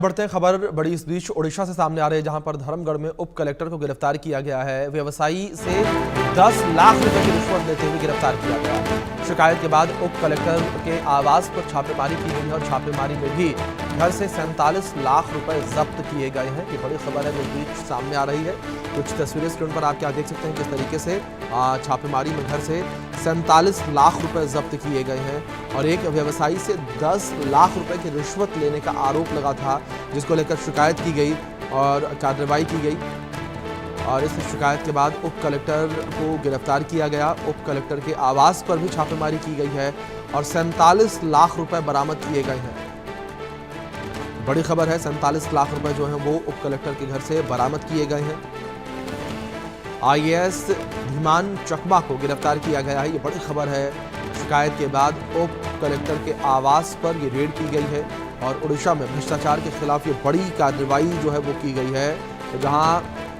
बढ़ते हैं खबर बड़ी इस बीच ओडिशा से सामने आ रही है, जहां पर धर्मगढ़ में उप कलेक्टर को गिरफ्तार किया गया है। व्यवसायी से 10 लाख रुपए की रिश्वत लेते हुए गिरफ्तार किया गया। शिकायत के बाद उप कलेक्टर के आवास पर छापेमारी की गई है और छापेमारी में भी घर से 47 लाख रुपए जब्त किए गए हैं। ये बड़ी खबर है जो इस बीच सामने आ रही है। कुछ तस्वीरें स्क्रीन पर आप क्या देख सकते हैं, किस तरीके से छापेमारी में घर से 47 लाख रुपए जब्त किए गए हैं और एक व्यवसायी से 10 लाख रुपए की रिश्वत लेने का आरोप लगा था, जिसको लेकर शिकायत की गई और कार्रवाई की गई। और इस शिकायत के बाद उप कलेक्टर को गिरफ्तार किया गया। उप कलेक्टर के आवास पर भी छापेमारी की गई है और 47 लाख रुपए बरामद किए गए हैं। बड़ी खबर है, 47 लाख रुपए जो हैं वो उप कलेक्टर के घर से बरामद किए गए हैं। IAS धीमान चकमा को गिरफ्तार किया गया है। ये बड़ी खबर है। शिकायत के बाद उप कलेक्टर के आवास पर ये रेड की गई है और उड़ीसा में भ्रष्टाचार के खिलाफ ये बड़ी कार्रवाई जो है वो की गई है, जहां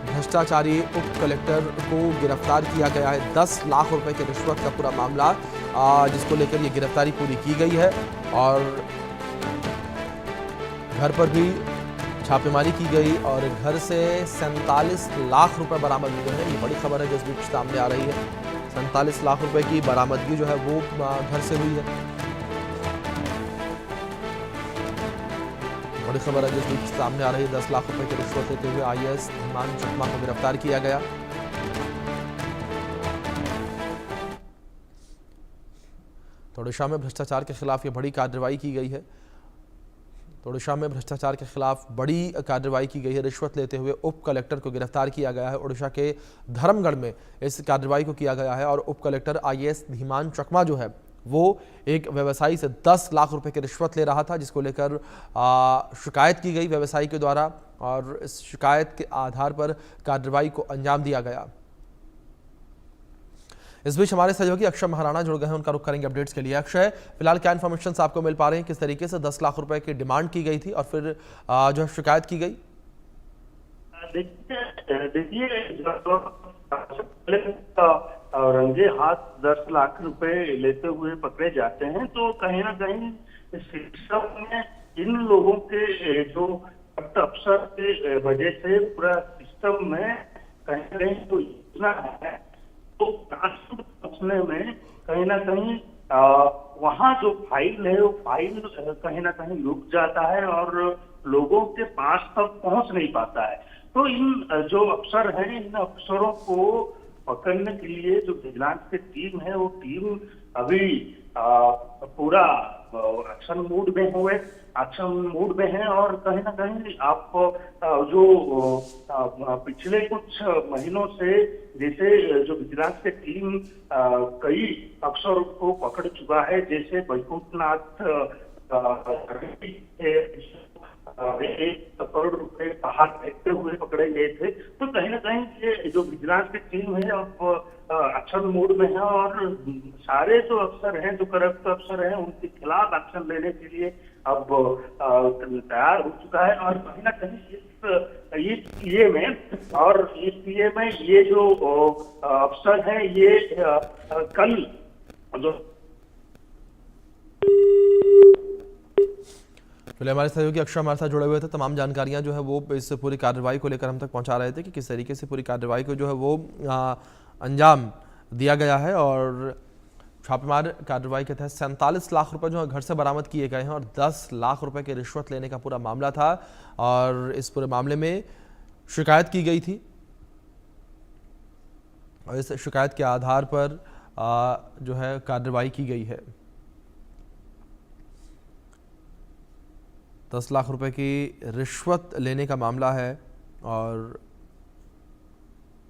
भ्रष्टाचारी उप कलेक्टर को गिरफ्तार किया गया है। 10 लाख रुपए की रिश्वत का पूरा मामला, जिसको लेकर ये गिरफ्तारी पूरी की गई है और घर पर भी छापेमारी की गई और घर से 47 लाख रुपए बरामद हुए हैं। ये बड़ी खबर है जो इस बीच सामने आ रही है। 47 लाख रुपए की बरामदगी जो है वो घर से हुई है। बड़ी खबर है जो इस बीच सामने आ रही है। 10 लाख रुपए की रिश्वत लेते हुए IAS धीमान चकमा को गिरफ्तार किया गया। तो ओडिशा में भ्रष्टाचार के खिलाफ ये बड़ी कार्रवाई की गई है। तो ओडिशा में भ्रष्टाचार के खिलाफ बड़ी कार्रवाई की गई है। रिश्वत लेते हुए उप कलेक्टर को गिरफ्तार किया गया है। ओडिशा के धर्मगढ़ में इस कार्रवाई को किया गया है और उप कलेक्टर IAS धीमान चकमा जो है वो एक व्यवसायी से 10 लाख रुपए की रिश्वत ले रहा था, जिसको लेकर शिकायत की गई व्यवसायी के द्वारा और इस शिकायत के आधार पर कार्रवाई को अंजाम दिया गया। इस बीच हमारे सहयोगी अक्षय महाराणा जुड़ गए हैं, उनका रुख करेंगे अपडेट्स के लिए। अक्षय, फिलहाल क्या इन्फॉर्मेशन आपको मिल पा रहे हैं, किस तरीके से 10 लाख रुपए की डिमांड की गई थी और फिर जो शिकायत की गई? देखिए, रंगे हाथ 10 लाख रुपए लेते हुए पकड़े जाते हैं तो कहीं ना कहीं इस सिस्टम में इन लोगों के जो अफसर के वजह से पूरा सिस्टम में कहीं ना कहीं जो योजना है तो पहुंचने में कहीं ना कहीं वहाँ जो फाइल है वो फाइल कहीं ना कहीं रुक जाता है और लोगों के पास तक पहुंच नहीं पाता है। तो इन जो अफसर हैं, इन अफसरों को पकड़ने के लिए जो विजिलेंस की टीम है वो टीम अभी पूरा एक्शन मूड में है और कहीं ना कहीं आप जो पिछले कुछ महीनों से जैसे जो विजिलेंस की टीम कई अफसरों को पकड़ चुका है, जैसे वैकुंठनाथ 1 करोड़ रुपए बाहर फेंकते हुए पकड़े गए थे। तो कहीं ना कहीं ये जो विजिलेंस की टीम है अब एक्शन मोड में है और सारे जो अफसर हैं, जो करप्ट अफसर हैं, उनके खिलाफ एक्शन लेने के लिए अब तैयार हो चुका है। और कहीं ना कहीं इस पीए में ये जो अफसर है ये कल जो पहले हमारे सहयोगी अक्षय हमारे साथ जुड़े हुए थे। तमाम जानकारियां जो है वो इस पूरी कार्रवाई को लेकर हम तक पहुंचा रहे थे कि किस तरीके से पूरी कार्रवाई को जो है वो अंजाम दिया गया है और छापेमार कार्रवाई के तहत 47 लाख रुपए जो है घर से बरामद किए गए हैं और 10 लाख रुपए की रिश्वत लेने का पूरा मामला था और इस पूरे मामले में शिकायत की गई थी और इस शिकायत के आधार पर जो है कार्रवाई की गई है। 10 लाख रुपए की रिश्वत लेने का मामला है और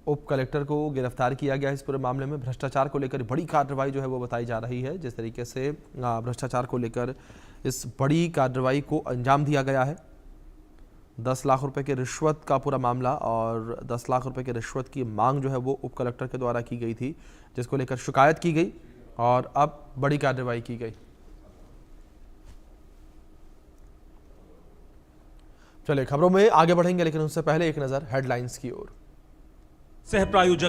उप कलेक्टर को गिरफ्तार किया गया। इस पूरे मामले में भ्रष्टाचार को लेकर बड़ी कार्रवाई जो है वो बताई जा रही है। जिस तरीके से भ्रष्टाचार को लेकर इस बड़ी कार्रवाई को अंजाम दिया गया है। 10 लाख रुपए की रिश्वत का पूरा मामला और 10 लाख रुपए की रिश्वत की मांग जो है वो उप कलेक्टर के द्वारा की गई थी, जिसको लेकर शिकायत की गई और अब बड़ी कार्रवाई की गई। चलिए खबरों में आगे बढ़ेंगे, लेकिन उससे पहले एक नजर हेडलाइंस की ओर। सह प्रायोजक